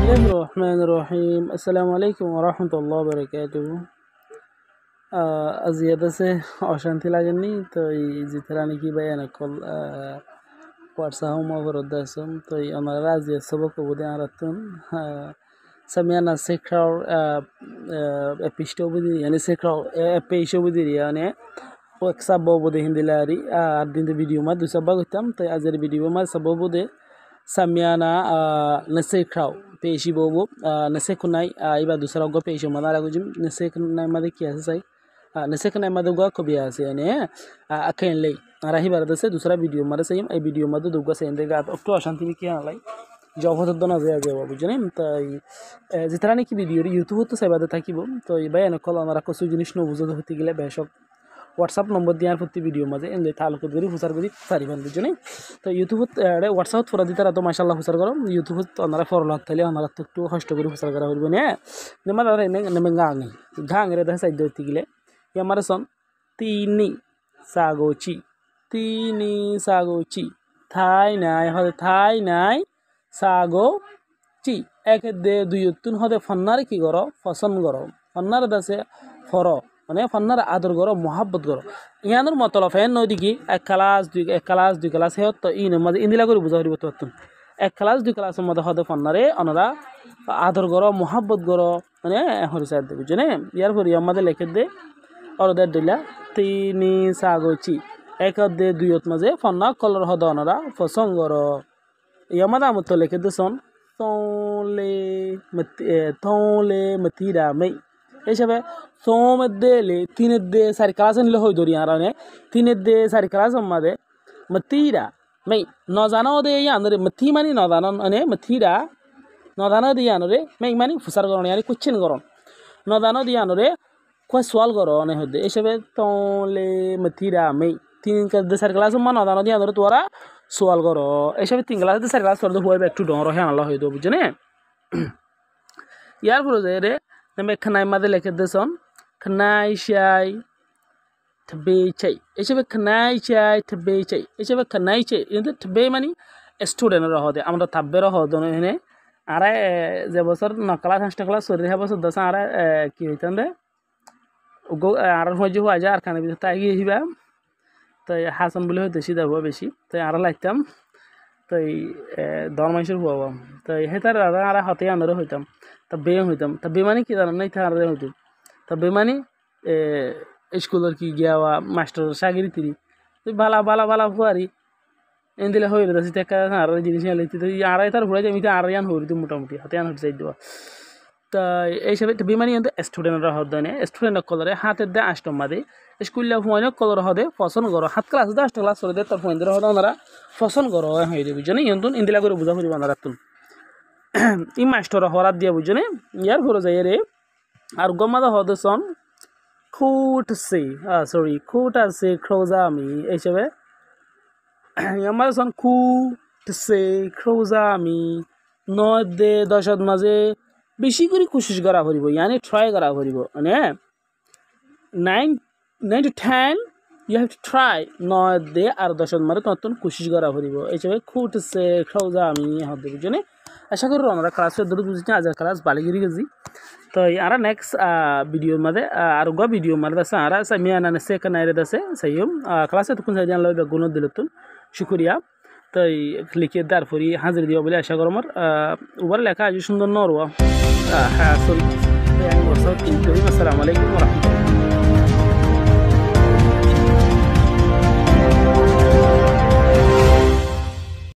Bismillahirrahmanirrahim. Assalamualaikum warahmatullahi wabarakatuh. Aziyada se অশান্তি লাগেনি তো এই জিতরা নাকি বায়ান কল WhatsApp ma বরদাসম তো এই আমার রাজিয়া সবক Bade Arathoon سمعنا سكر episode yani sekra episode yani وكسب بوده هندلاري أردين الفيديو ما دوسا بقتم تي أزر الفيديو ما سبب بوده سميانا نسيكراو بيشي بوبو نسيكناي إبا دوسا رغو بيشي ما نارا جم نسيكناي ما دكيا ساي نسيكناي ما دوغا كبيا سيانه أكين لي راهي بردسه دوسرا فيديو ما رسيم أي فيديو ما دوغا سيندعا أكتو عشان تبي كيان لاي جواب هذا دنا زيا جواب بجنم تاي زتراني كي فيديو يوتيوب تو سبادة تاكيبو تاي بيان كل أنا راكو سوجنيش نو بوزده هتي قلة بهشوك WhatsApp number दियार प्रति वीडियो मजे इन लेता आलोक करी फुसर करी सारी बंद बुझने तो YouTube रे WhatsApp फुरा दिता तो माशाल्लाह फुसर करो YouTube तो अंदर फॉलो लगता है अंदर तो होस्ट करी फुसर करा हो बने निम्न दारे निम्न गांग रे दस साइड होती गिले ये हमारे सन तीनी सागोची थाई नाई सागोची एक दे दुयुतुन होते फन्नार की करो पसंद करो फन्नार दसे फरो মানে ফন্নার আদর করো মোহাব্বত করো ইয়ানোর মতলব ফেন নদী কি এক ক্লাস দুই ক্লাস হে তো ইন মাঝে ইন্দিলা করে বুঝা হরিব তো এক ক্লাস দুই ক্লাসের মধ্যে হতে ফন্নারে অনরা আদর করো মোহাব্বত করো মানে হরি সাইড দেবে জানে ইয়ার পরে আমাদের লিখে দে অরদের দিলা তিনি সাগোচি এক দে দুইত মাঝে ফন্না কলর হদে অনরা পছন্দ করো ইয়ামাদা মত লিখে দে সন তোলে মতিরা মে এইসবে সোমদ্দেলে তিনেদ্দে সারি ক্লাস নিলে হই ধরি আরানে তিনেদ্দে সারি ক্লাস আমাদে মতিরা মে নজানো দে ইয়ানরে মতি মানি নজানো আনে মতিরা নজানো দে ইয়ানরে মে মানি ফুসার করন ইয়ানি কোশ্চেন করন নজানো দে ইয়ানরে কয় সওয়াল করো আনে হদে এইসবে তোলে মতিরা মে তিন দে সারি ক্লাস মান নজানো দে ইয়ানরে তোরা সওয়াল করো এইসবে তিন ক্লাস দে সারি ক্লাস করতে হইবে একটু ডর হে আল্লাহ হইতো বুঝনে ইয়ার পরে রে नमे खनाई मादे लेके देसन खनाई चाय थबे चाय ऐसे खनाई चाय थबे चाय ऐसे खनाई चाय इनते थबे मानी स्टूडेंट रहो दे আমরা থাববে রহ দনে এনে আরে যে বছর ন ক্লাস 5 ক্লাস সরি হে বছর 10 আরে কি হইতাম দে ওগো আর হইজু আজা আর খানে বিতে তাই গিয়েবা তাই হাসান বলে হইতে সিধা হওয়া বেশি তাই আর লাইতাম তাই দরমাইশের হওয়া তাই হেতার দাদা আর হতে আনরে হইতাম तब बेमानी की तरह नहीं था रहे होते तब बेमानी स्कूलर की गया हुआ मास्टर शागिरी थी तो बाला हुआ रही इन दिले हो रही थी क्या ना रही जिनिस यहाँ लेती तो यार इधर हुआ जब इधर आर्यन हो रही थी मोटा मोटी हत्यान हट साइड हुआ तो ऐसे तो बेमानी अंदर स्टूडेंट रहा होता है स्टूडेंट कलर है हाथ दे आष्टम मादे स्कूल ले हुआ ना कलर होते पसंद करो हाथ क्लास दे आष्ट क्लास होते तब इंदर होता हमारा पसंद करो है ये भी जने यंतुन इन दिला करो बुझा हुई बंदा तुम ই মাস্টার হরাত দিয়া বুঝনে ইয়ার ঘরে যাই রে আর গমাদা হদে সন খুট আছে খোজামি এইসবে আমার সন খুটসে খোজামি 9 দে 10 মাঝে বেশি করে কোশিশ করা করিব ইয়ানি ট্রাই করা করিব মানে 9 to 10 you have to try 9 দে আর 10 মাঝে ততন কোশিশ করা করিব এইসবে খুটসে খোজামি হদে বুঝনে আশা করি আমরা ক্লাসে দূর বুঝছি আজ ক্লাস বালিগিরি গেছি তো আর নেক্সট ভিডিও মধ্যে আর গো ভিডিও মধ্যে আছে আর সামিয়ানা নে সেকেন্ড আইরে আছে সাইয়ম ক্লাসে তো কোন জান লবে গুণ দিলতুন শুকরিয়া তো লিখে দার ফরি হাজির দিও বলে আশা করি আমার উপরে লেখা আছে সুন্দর নরওয়া হ্যাঁ সরি আসসালামু আলাইকুম ওয়া রাহমাতুল্লাহ